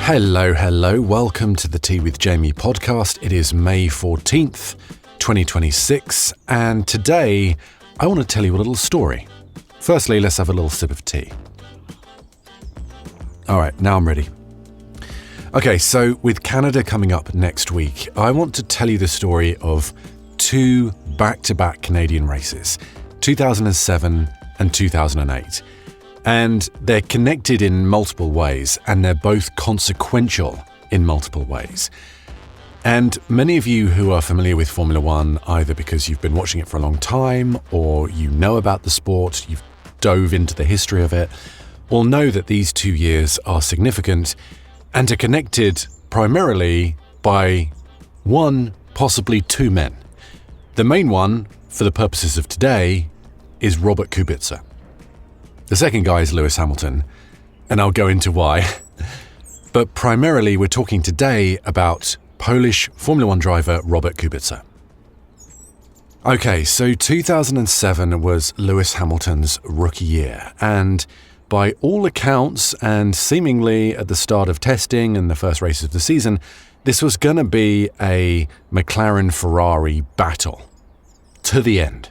Hello. Welcome to the Tea with Jamie podcast. It is May 14th, 2026, and today I want to tell you a little story. Firstly, let's have a little sip of tea. All right, now I'm ready. Okay, so with Canada coming up next week, I want to tell you the story of two back-to-back Canadian races, 2007 and 2008. And they're connected in multiple ways, and they're both consequential in multiple ways. And many of you who are familiar with Formula One, either because you've been watching it for a long time or you know about the sport, you've dove into the history of it, will know that these 2 years are significant and are connected primarily by one, possibly two men. The main one, for the purposes of today, is Robert Kubica. The second guy is Lewis Hamilton, and I'll go into why. But primarily, we're talking today about Polish Formula One driver Robert Kubica. Okay, so 2007 was Lewis Hamilton's rookie year, and by all accounts, and seemingly at the start of testing and the first race of the season, this was going to be a McLaren-Ferrari battle to the end.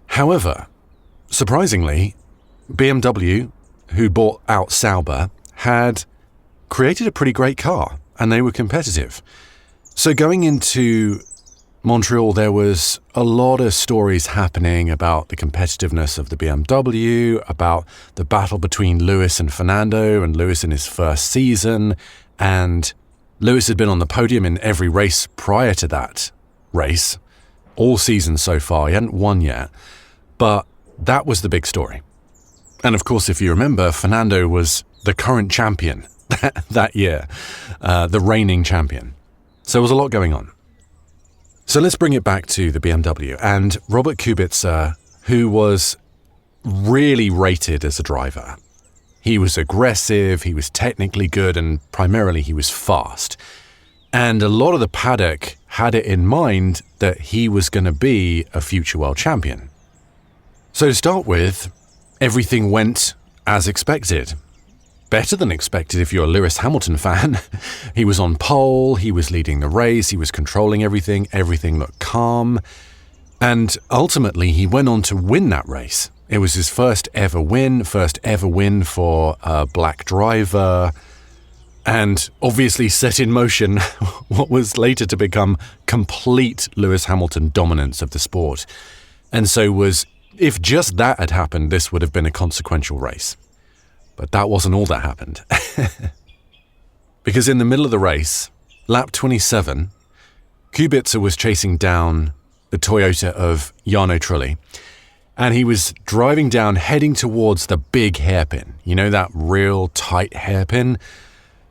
However, surprisingly, BMW, who bought out Sauber, had created a pretty great car, and they were competitive. So going into Montreal, there was a lot of stories happening about the competitiveness of the BMW, about the battle between Lewis and Fernando, and Lewis in his first season, and Lewis had been on the podium in every race prior to that race, all season so far. He hadn't won yet, but that was the big story. And of course, if you remember, Fernando was the current champion that year, the reigning champion. So there was a lot going on. So let's bring it back to the BMW and Robert Kubica, who was really rated as a driver. He was aggressive, he was technically good, and primarily he was fast. And a lot of the paddock had it in mind that he was going to be a future world champion. So to start with, everything went as expected. Better than expected if you're a Lewis Hamilton fan. He was on pole, he was leading the race, he was controlling everything looked calm. And ultimately, he went on to win that race. It was his first ever win for a black driver, and obviously set in motion what was later to become complete Lewis Hamilton dominance of the sport. And so if just that had happened, this would have been a consequential race. But that wasn't all that happened. Because in the middle of the race, lap 27, Kubica was chasing down the Toyota of Jarno Trulli, and he was driving down, heading towards the big hairpin. You know, that real tight hairpin?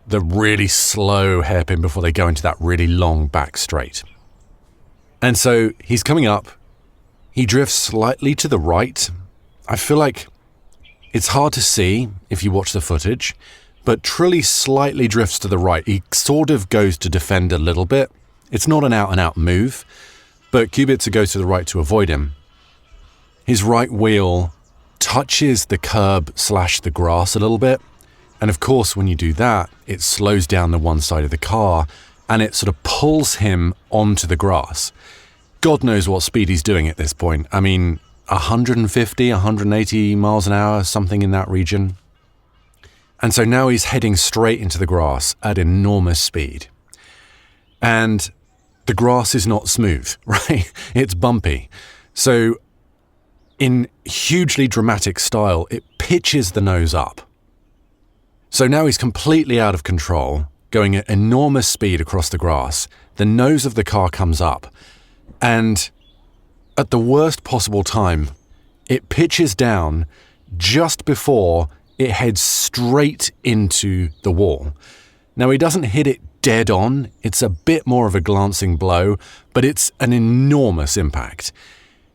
The really slow hairpin before they go into that really long back straight. And so he's coming up. He drifts slightly to the right. I feel like it's hard to see if you watch the footage, but Trulli slightly drifts to the right. He sort of goes to defend a little bit. It's not an out-and-out move, but Kubica goes to the right to avoid him. His right wheel touches the curb / the grass a little bit. And of course, when you do that, it slows down the one side of the car and it sort of pulls him onto the grass. God knows what speed he's doing at this point. I mean, 150, 180 miles an hour, something in that region. And so now he's heading straight into the grass at enormous speed. And the grass is not smooth, right? It's bumpy. So in hugely dramatic style, it pitches the nose up. So now he's completely out of control, going at enormous speed across the grass. The nose of the car comes up, and at the worst possible time, it pitches down just before it heads straight into the wall. Now, he doesn't hit it dead on. It's a bit more of a glancing blow, but it's an enormous impact.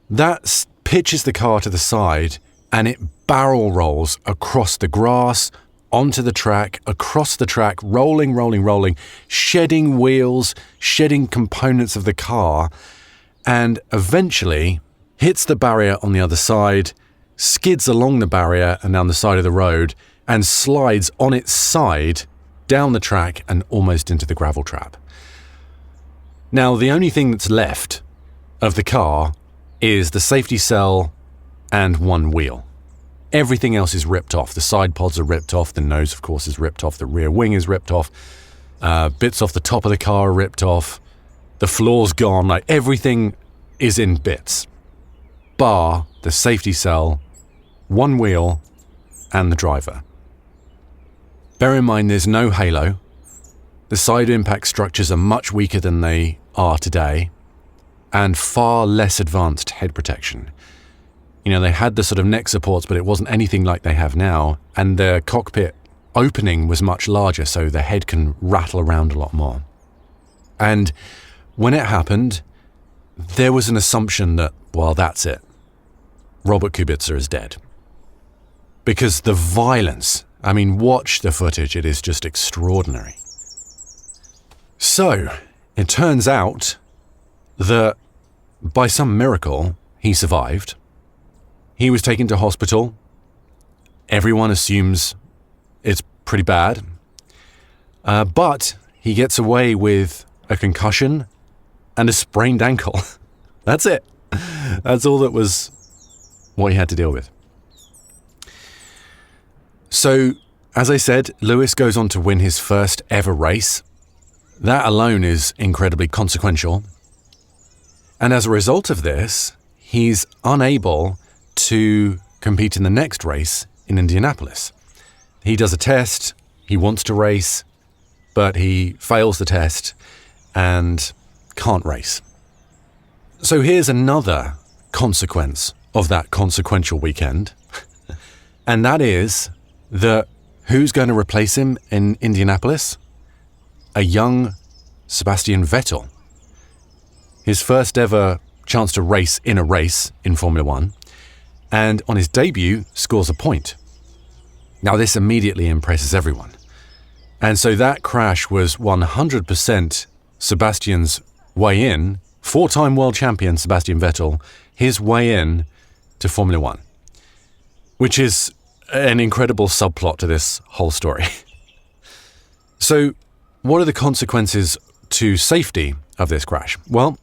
That pitches the car to the side, and it barrel rolls across the grass, onto the track, across the track, rolling, shedding wheels, shedding components of the car, and eventually hits the barrier on the other side, skids along the barrier and down the side of the road, and slides on its side down the track and almost into the gravel trap. Now, the only thing that's left of the car is the safety cell and one wheel. Everything else is ripped off. The side pods are ripped off. The nose, of course, is ripped off. The rear wing is ripped off. Bits off the top of the car are ripped off. The floor's gone. Like, everything is in bits, bar the safety cell, one wheel, and the driver. Bear in mind, there's no halo. The side impact structures are much weaker than they are today, and far less advanced head protection. You know, they had the sort of neck supports, but it wasn't anything like they have now, and the cockpit opening was much larger, so the head can rattle around a lot more. And when it happened, there was an assumption that, well, that's it. Robert Kubica is dead. Because the violence, I mean, watch the footage, it is just extraordinary. So, it turns out that by some miracle, he survived. He was taken to hospital. Everyone assumes it's pretty bad. But he gets away with a concussion and a sprained ankle. That's it. That's all that was what he had to deal with. So, as I said, Lewis goes on to win his first ever race. That alone is incredibly consequential. And as a result of this, he's unable to compete in the next race in Indianapolis. He does a test, he wants to race, but he fails the test and can't race. So here's another consequence of that consequential weekend, and that is that who's going to replace him in Indianapolis? A young Sebastian Vettel. His first ever chance to race in Formula One, and on his debut scores a point. Now this immediately impresses everyone. And so that crash was 100% Sebastian's way in, four-time world champion Sebastian Vettel, his way in to Formula One, which is an incredible subplot to this whole story. So what are the consequences to safety of this crash? Well,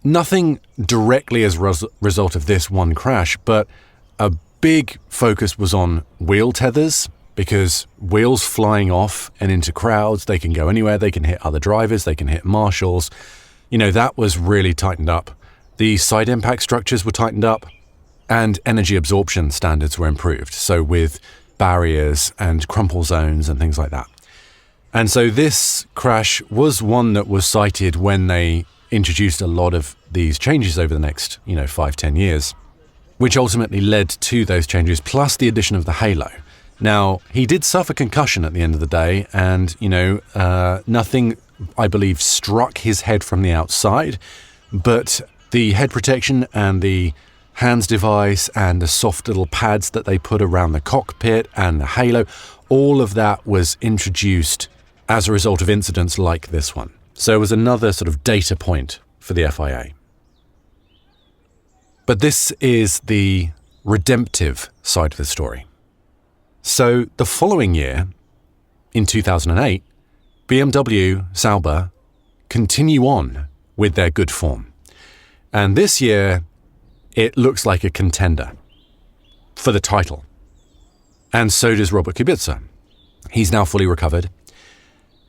nothing directly as a result of this one crash, but a big focus was on wheel tethers, because wheels flying off and into crowds, they can go anywhere, they can hit other drivers, they can hit marshals. You know, that was really tightened up. The side impact structures were tightened up, and energy absorption standards were improved, so with barriers and crumple zones and things like that. And so this crash was one that was cited when they introduced a lot of these changes over the next, 5-10 years, which ultimately led to those changes, plus the addition of the halo. Now, he did suffer concussion at the end of the day, and, nothing, I believe, struck his head from the outside, but the head protection and the hands device and the soft little pads that they put around the cockpit and the halo, all of that was introduced as a result of incidents like this one. So it was another sort of data point for the FIA. But this is the redemptive side of the story. So the following year, in 2008, BMW, Sauber, continue on with their good form. And this year, it looks like a contender for the title. And so does Robert Kubica. He's now fully recovered.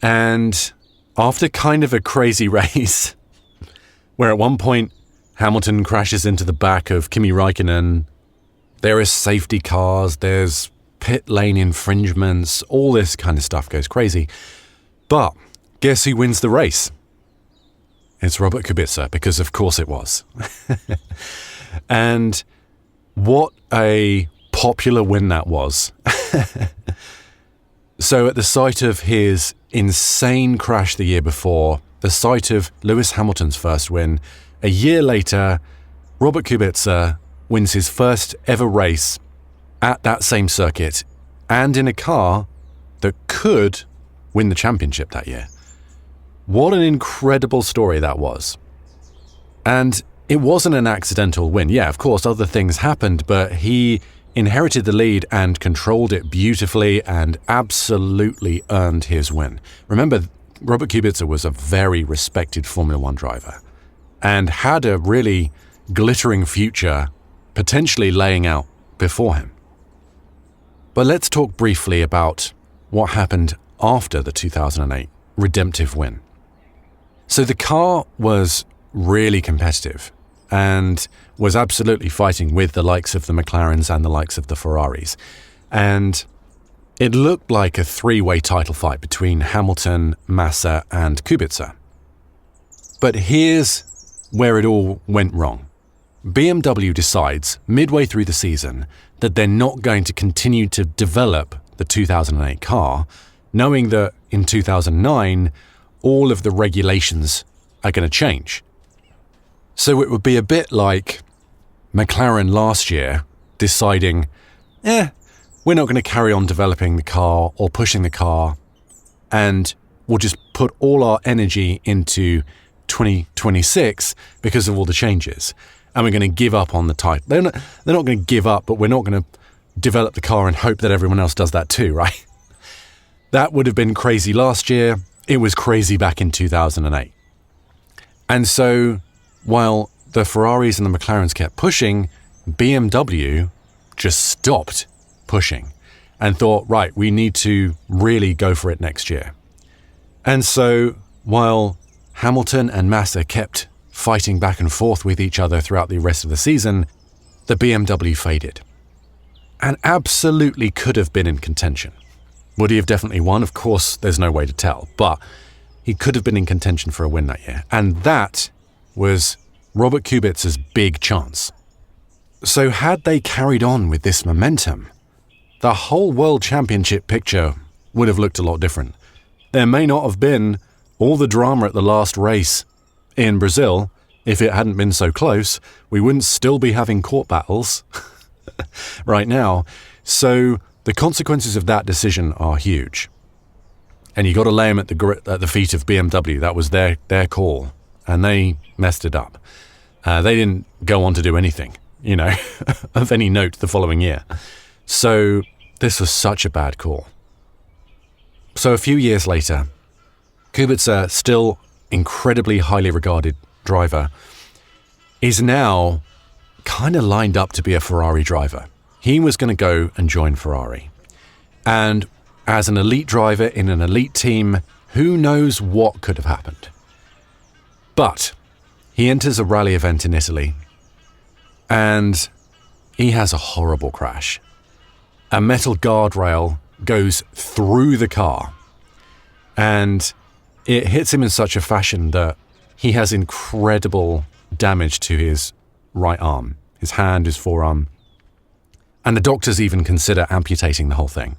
And after kind of a crazy race, where at one point Hamilton crashes into the back of Kimi Räikkönen, there is safety cars, there's pit lane infringements, all this kind of stuff goes crazy. But guess who wins the race? It's Robert Kubica, because of course it was. And what a popular win that was. So at the site of his insane crash the year before, the site of Lewis Hamilton's first win, a year later, Robert Kubica wins his first ever race at that same circuit, and in a car that could win the championship that year. What an incredible story that was. And it wasn't an accidental win. Yeah, of course, other things happened, but he inherited the lead and controlled it beautifully and absolutely earned his win. Remember, Robert Kubica was a very respected Formula One driver and had a really glittering future potentially laying out before him. But let's talk briefly about what happened after the 2008 redemptive win. So the car was really competitive and was absolutely fighting with the likes of the McLarens and the likes of the Ferraris. And it looked like a three-way title fight between Hamilton, Massa and Kubica. But here's where it all went wrong. BMW decides midway through the season that they're not going to continue to develop the 2008 car, knowing that in 2009, all of the regulations are going to change. So it would be a bit like McLaren last year deciding, we're not going to carry on developing the car or pushing the car, and we'll just put all our energy into 2026 because of all the changes. And we're going to give up on the title. They're not going to give up, but we're not going to develop the car and hope that everyone else does that too, right? That would have been crazy last year. It was crazy back in 2008. And so while the Ferraris and the McLarens kept pushing, BMW just stopped pushing and thought, right, we need to really go for it next year. And so while Hamilton and Massa kept fighting back and forth with each other throughout the rest of the season, the BMW faded and absolutely could have been in contention. Would he have definitely won? Of course, there's no way to tell, but he could have been in contention for a win that year. And that was Robert Kubica's big chance. So had they carried on with this momentum, the whole World Championship picture would have looked a lot different. There may not have been all the drama at the last race in Brazil. If it hadn't been so close, we wouldn't still be having court battles right now. So the consequences of that decision are huge. And you got to lay them at the feet of BMW. That was their call, and they messed it up. They didn't go on to do anything, of any note the following year. So this was such a bad call. So a few years later, Kubica, still incredibly highly regarded driver, is now kind of lined up to be a Ferrari driver. He was going to go and join Ferrari. And as an elite driver in an elite team, who knows what could have happened. But he enters a rally event in Italy and he has a horrible crash. A metal guardrail goes through the car and it hits him in such a fashion that he has incredible damage to his right arm, his hand, his forearm. And the doctors even consider amputating the whole thing.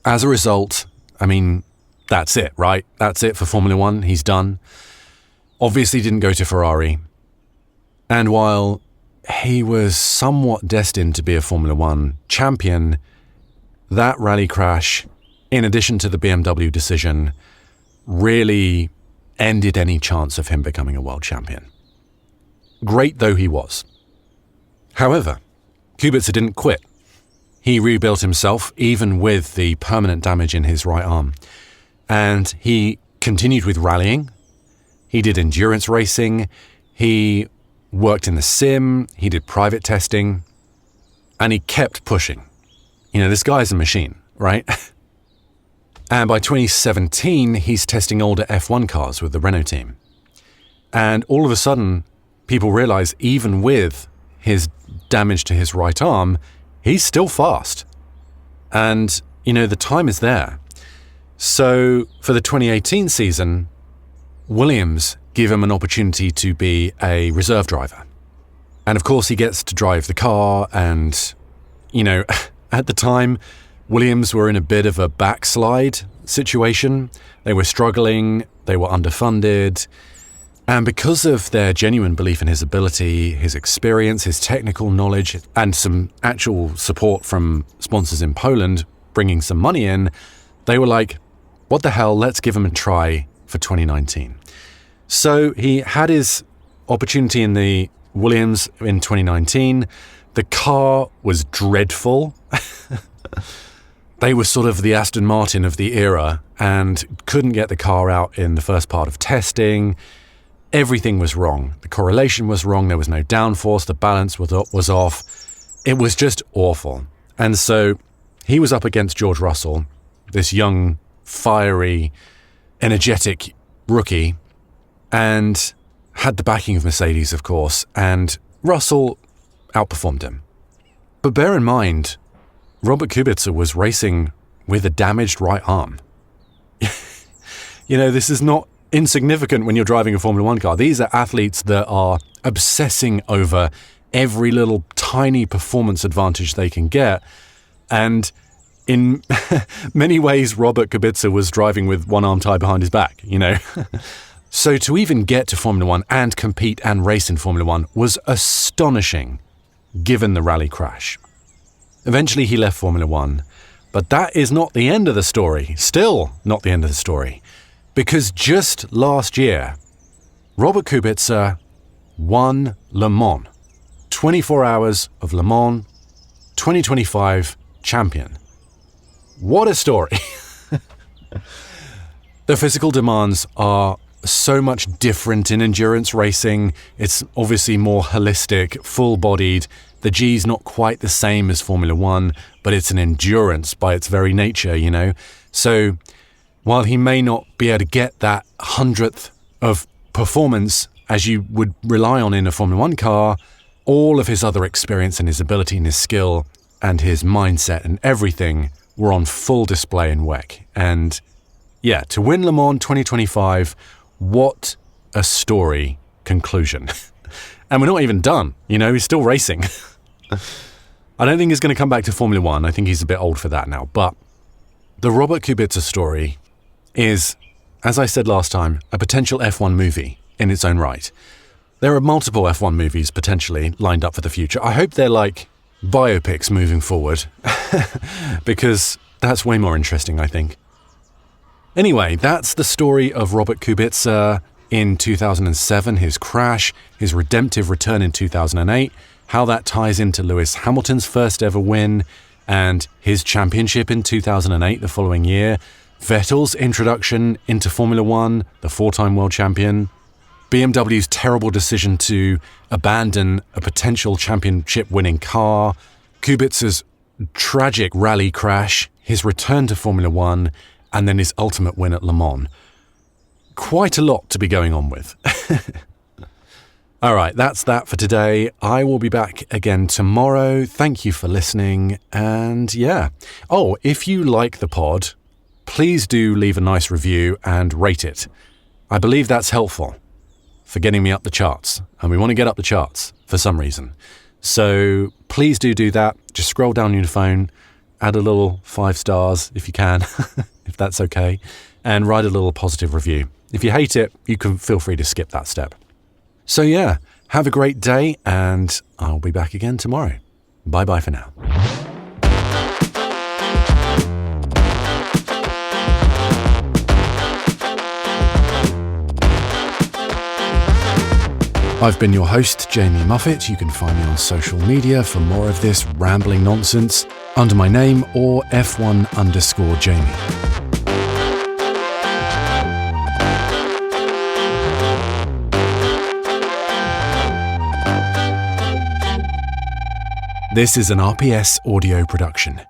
As a result, that's it, right? That's it for Formula One. He's done. Obviously didn't go to Ferrari. And while he was somewhat destined to be a Formula One champion, that rally crash, in addition to the BMW decision, really ended any chance of him becoming a world champion. Great though he was. However, Kubica didn't quit. He rebuilt himself, even with the permanent damage in his right arm. And he continued with rallying. He did endurance racing. He worked in the sim. He did private testing. And he kept pushing. This guy's a machine, right? And by 2017, he's testing older F1 cars with the Renault team. And all of a sudden, people realize even with his damage to his right arm, he's still fast. And, the time is there. So for the 2018 season, Williams give him an opportunity to be a reserve driver. And of course, he gets to drive the car. And, at the time, Williams were in a bit of a backslide situation. They were struggling. They were underfunded. And because of their genuine belief in his ability, his experience, his technical knowledge, and some actual support from sponsors in Poland bringing some money in, they were like, what the hell, let's give him a try for 2019. So he had his opportunity in the Williams in 2019. The car was dreadful. They were sort of the Aston Martin of the era and couldn't get the car out in the first part of testing. Everything was wrong. The correlation was wrong. There was no downforce. The balance was off. It was just awful. And so he was up against George Russell, this young, fiery, energetic rookie, and had the backing of Mercedes, of course, and Russell outperformed him. But bear in mind, Robert Kubica was racing with a damaged right arm. This is not insignificant when you're driving a Formula One car. These are athletes that are obsessing over every little tiny performance advantage they can get. And in many ways, Robert Kubica was driving with one arm tied behind his back, So to even get to Formula One and compete and race in Formula One was astonishing, given the rally crash. Eventually he left Formula One, but that is not the end of the story. Still not the end of the story. Because just last year, Robert Kubica won Le Mans. 24 hours of Le Mans, 2025 champion. What a story. The physical demands are so much different in endurance racing. It's obviously more holistic, full-bodied. The G's not quite the same as Formula One, but it's an endurance by its very nature, So while he may not be able to get that 100th of performance as you would rely on in a Formula One car, all of his other experience and his ability and his skill and his mindset and everything were on full display in WEC. And yeah, to win Le Mans 2025, what a story conclusion. And we're not even done, he's still racing. I don't think he's going to come back to Formula One. I think he's a bit old for that now. But the Robert Kubica story is, as I said last time, a potential F1 movie in its own right. There are multiple F1 movies potentially lined up for the future. I hope they're like biopics moving forward, because that's way more interesting, I think. Anyway, that's the story of Robert Kubica in 2007, his crash, his redemptive return in 2008, how that ties into Lewis Hamilton's first ever win, and his championship in 2008 the following year, Vettel's introduction into Formula One, the four-time world champion, BMW's terrible decision to abandon a potential championship-winning car, Kubica's tragic rally crash, his return to Formula One, and then his ultimate win at Le Mans. Quite a lot to be going on with. All right, that's that for today. I will be back again tomorrow. Thank you for listening. And yeah. Oh, if you like the pod, please do leave a nice review and rate it. I believe that's helpful for getting me up the charts. And we want to get up the charts for some reason. So please do that. Just scroll down your phone, add a little 5 stars if you can, if that's okay, and write a little positive review. If you hate it, you can feel free to skip that step. So yeah, have a great day, and I'll be back again tomorrow. Bye-bye for now. I've been your host, Jamie Muffett. You can find me on social media for more of this rambling nonsense under my name or F1_Jamie. This is an RPS audio production.